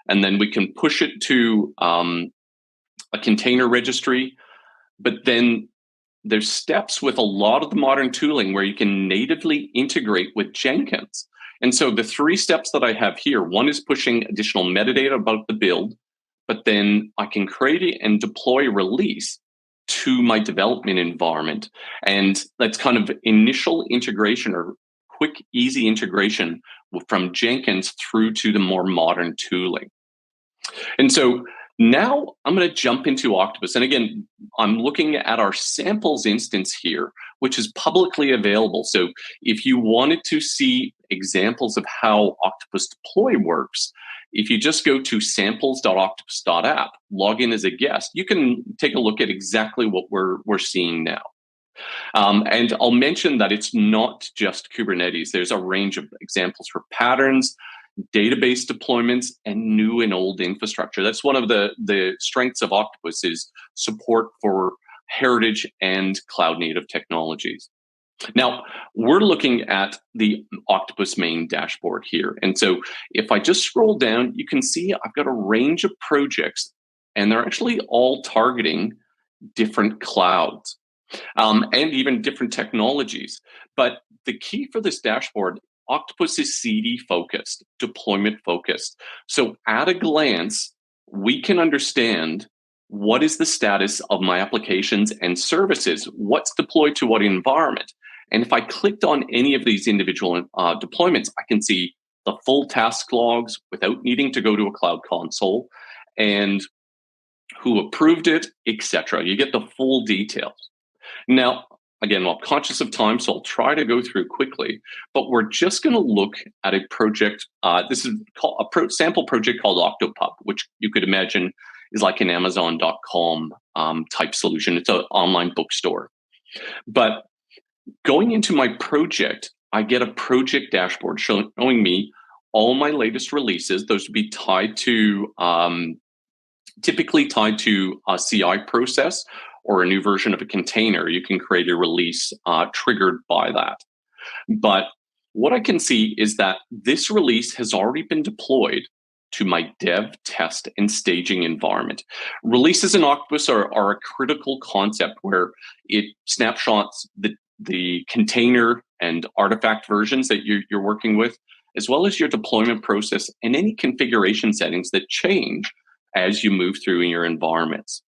and then we can push it to a container registry. But then there's steps with a lot of the modern tooling where you can natively integrate with Jenkins. And so the three steps that I have here, one is pushing additional metadata about the build, but then I can create and deploy a release to my development environment. And that's kind of initial integration or quick, easy integration from Jenkins through to the more modern tooling. And so now I'm going to jump into Octopus. And again, I'm looking at our samples instance here, which is publicly available. So if you wanted to see examples of how Octopus Deploy works, if you just go to samples.octopus.app, log in as a guest, you can take a look at exactly what we're seeing now. And I'll mention that it's not just Kubernetes. There's a range of examples for patterns, database deployments, and new and old infrastructure. That's one of the strengths of Octopus, is support for heritage and cloud-native technologies. Now, we're looking at the Octopus main dashboard here. And so if I just scroll down, you can see I've got a range of projects, and they're actually all targeting different clouds and even different technologies. But the key for this dashboard, Octopus is CD focused, deployment focused. So at a glance, we can understand what is the status of my applications and services, what's deployed to what environment. And if I clicked on any of these individual deployments, I can see the full task logs without needing to go to a cloud console, and who approved it, etc. You get the full details. Now, again, I'm conscious of time, so I'll try to go through quickly, but we're just going to look at a project. This is called a sample project called Octopub, which you could imagine is like an Amazon.com type solution. It's an online bookstore. But going into my project, I get a project dashboard showing me all my latest releases. Those would be tied to, typically tied to a CI process or a new version of a container. You can create a release triggered by that. But what I can see is that this release has already been deployed to my dev, test, and staging environment. Releases in Octopus are a critical concept where it snapshots the container and artifact versions that you're working with, as well as your deployment process and any configuration settings that change as you move through in your environments.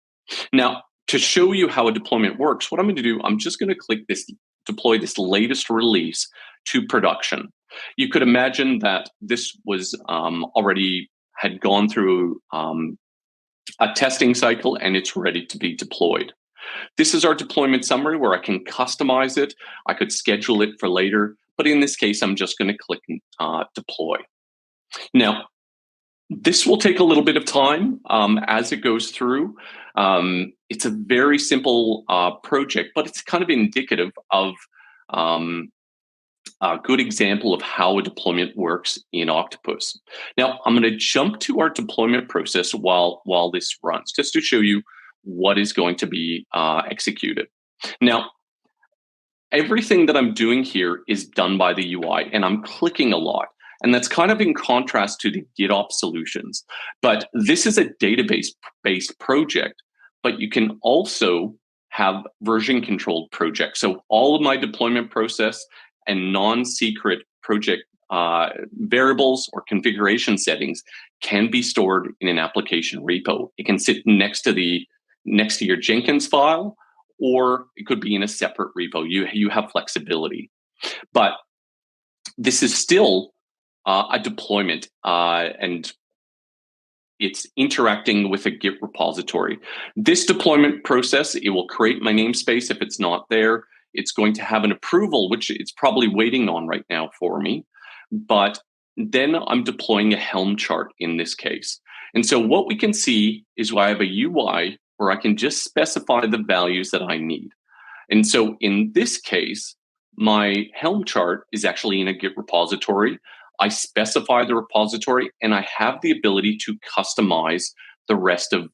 Now, to show you how a deployment works, what I'm going to do, I'm just going to click this, deploy this latest release to production. You could imagine that this was already had gone through a testing cycle and it's ready to be deployed. This is our deployment summary where I can customize it. I could schedule it for later, but in this case, I'm just going to click deploy. Now, this will take a little bit of time as it goes through. It's a very simple project, but it's kind of indicative of a good example of how a deployment works in Octopus. Now, I'm going to jump to our deployment process while this runs, just to show you what is going to be executed. Now, everything that I'm doing here is done by the UI, and I'm clicking a lot. And that's kind of in contrast to the GitOps solutions. But this is a database-based project, but you can also have version-controlled projects. So all of my deployment process and non-secret project variables or configuration settings can be stored in an application repo. It can sit next to your Jenkins file, or it could be in a separate repo. You have flexibility. But this is still a deployment, and it's interacting with a Git repository. This deployment process, it will create my namespace if it's not there. It's going to have an approval, which it's probably waiting on right now for me. But then I'm deploying a Helm chart in this case. And so what we can see is I have a UI where I can just specify the values that I need. And so in this case, my Helm chart is actually in a Git repository. I specify the repository, and I have the ability to customize the rest of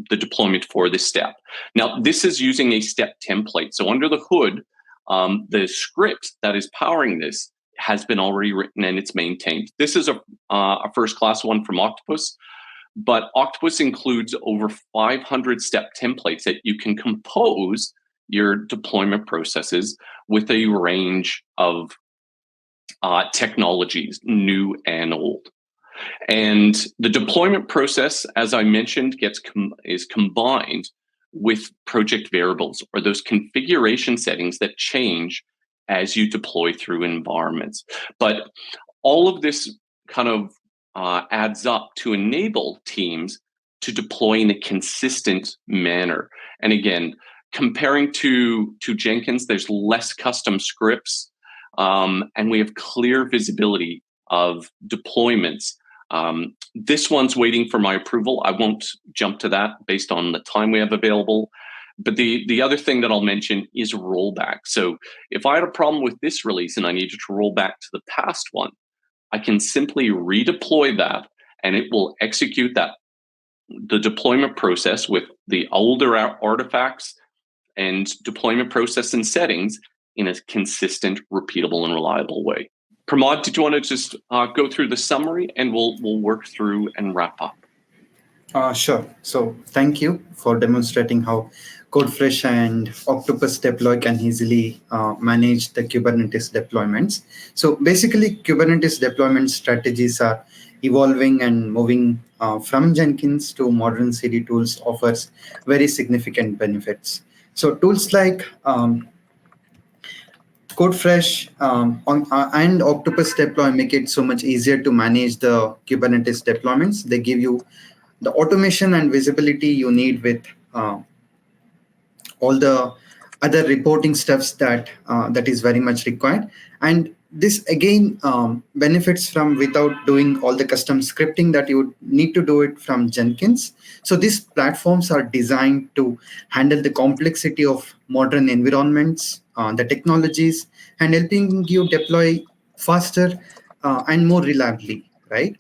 the deployment for this step. Now, this is using a step template. So under the hood, the script that is powering this has been already written and it's maintained. This is a first-class one from Octopus, but Octopus includes over 500 step templates that you can compose your deployment processes with a range of technologies, new and old. And the deployment process, as I mentioned, is combined with project variables, or those configuration settings that change as you deploy through environments. But all of this kind of adds up to enable teams to deploy in a consistent manner. And again, comparing to Jenkins, there's less custom scripts, and we have clear visibility of deployments. This one's waiting for my approval. I won't jump to that based on the time we have available. But the other thing that I'll mention is rollback. So if I had a problem with this release and I needed to roll back to the past one, I can simply redeploy that, and it will execute the deployment process with the older artifacts and deployment process and settings in a consistent, repeatable, and reliable way. Pramodh, did you want to just go through the summary, and we'll work through and wrap up? Sure. So thank you for demonstrating how Codefresh and Octopus Deploy can easily manage the Kubernetes deployments. So basically, Kubernetes deployment strategies are evolving, and moving from Jenkins to modern CD tools offers very significant benefits. So tools like Codefresh and Octopus Deploy make it so much easier to manage the Kubernetes deployments. They give you the automation and visibility you need with all the other reporting stuffs that is very much required. And this again benefits from without doing all the custom scripting that you would need to do it from Jenkins. So these platforms are designed to handle the complexity of modern environments, the technologies, and helping you deploy faster and more reliably, right?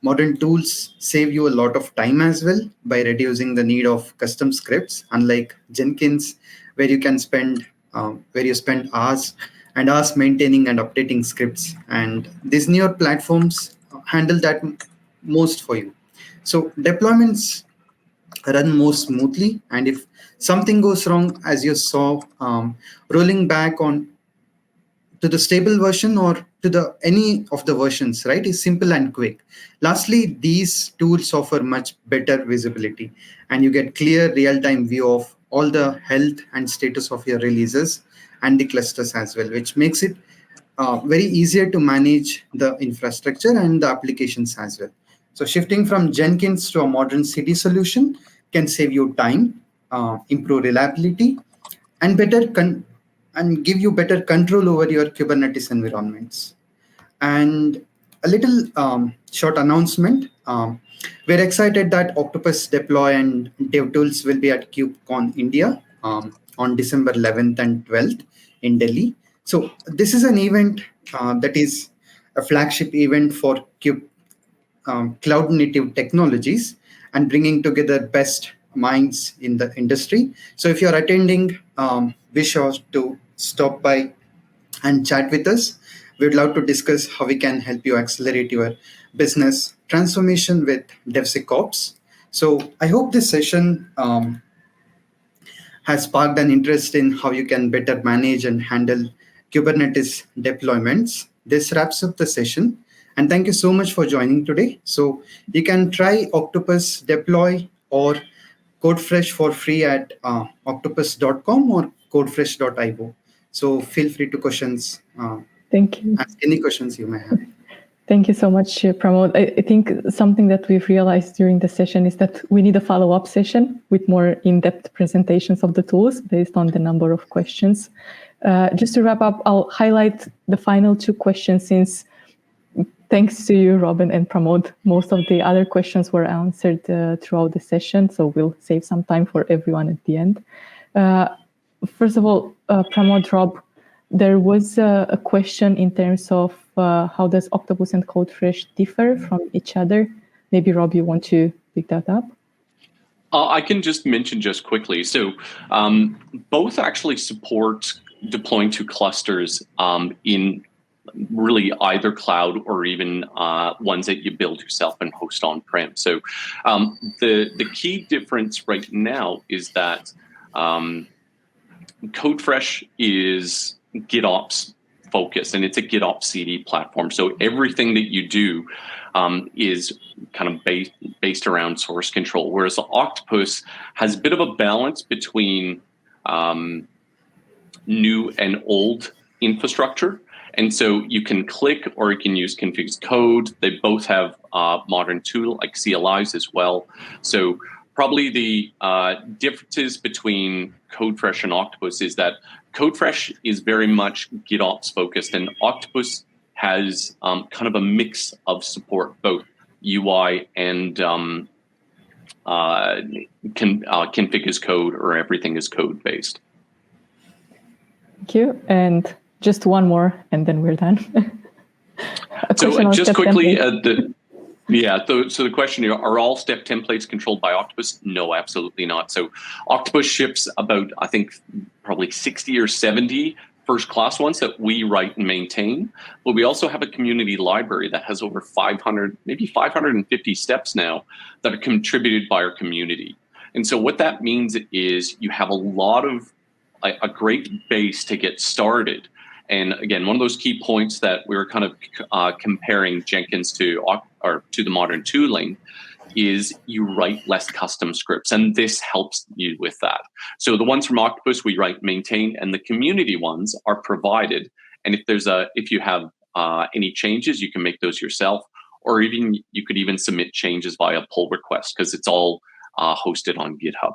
Modern tools save you a lot of time as well by reducing the need of custom scripts, unlike Jenkins, where you spend hours and us maintaining and updating scripts. And these newer platforms handle that most for you. So deployments run more smoothly. And if something goes wrong, as you saw, rolling back on to the stable version or to the any of the versions, right, is simple and quick. Lastly, these tools offer much better visibility, and you get clear real-time view of all the health and status of your releases and the clusters as well, which makes it very easier to manage the infrastructure and the applications as well. So shifting from Jenkins to a modern CD solution can save you time, improve reliability, and and give you better control over your Kubernetes environments. And a little short announcement. We're excited that Octopus Deploy and DevTools will be at KubeCon India on December 11th and 12th in Delhi. So this is an event that is a flagship event for cloud native technologies and bringing together best minds in the industry. So if you're attending, be sure to stop by and chat with us. We'd love to discuss how we can help you accelerate your business transformation with DevSecOps. So I hope this session has sparked an interest in how you can better manage and handle Kubernetes deployments. This wraps up the session. And thank you so much for joining today. So you can try Octopus Deploy or Codefresh for free at octopus.com or codefresh.io. So feel free to questions. Thank you. Ask any questions you may have. Thank you so much, Pramodh. I think something that we've realized during the session is that we need a follow-up session with more in-depth presentations of the tools based on the number of questions. Just to wrap up, I'll highlight the final two questions since thanks to you, Robin and Pramodh, most of the other questions were answered throughout the session, so we'll save some time for everyone at the end. First of all, Pramodh, Rob, there was a question in terms of how does Octopus and Codefresh differ from each other? Maybe, Rob, you want to pick that up? I can just mention just quickly. So both actually support deploying to clusters in really either cloud or even ones that you build yourself and host on-prem. So the key difference right now is that Codefresh is GitOps focused, and it's a GitOps CD platform. So everything that you do is kind of based around source control, whereas Octopus has a bit of a balance between new and old infrastructure. And so you can click or you can use config as code. They both have modern tool like CLIs as well. So probably the differences between Codefresh and Octopus is that Codefresh is very much GitOps focused, and Octopus has kind of a mix of support, both UI and config as code, or everything is code based. Thank you. And just one more, and then we're done. So just quickly, so the question here, are all step templates controlled by Octopus? No, absolutely not. So Octopus ships about, I think, probably 60 or 70 first-class ones that we write and maintain. But we also have a community library that has over 500, maybe 550 steps now that are contributed by our community. And so what that means is you have a great base to get started. And again, one of those key points that we were kind of comparing Jenkins to the modern tooling is you write less custom scripts, and this helps you with that. So the ones from Octopus we write, maintain, and the community ones are provided. And if you have any changes, you can make those yourself, or even you could even submit changes via pull request because it's all hosted on GitHub.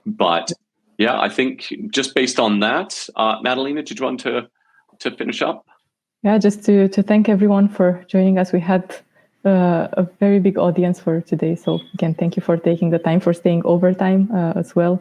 But yeah, I think just based on that, Madalena, did you want to finish up? Yeah, just to thank everyone for joining us. We had a very big audience for today. So again, thank you for taking the time, for staying overtime as well.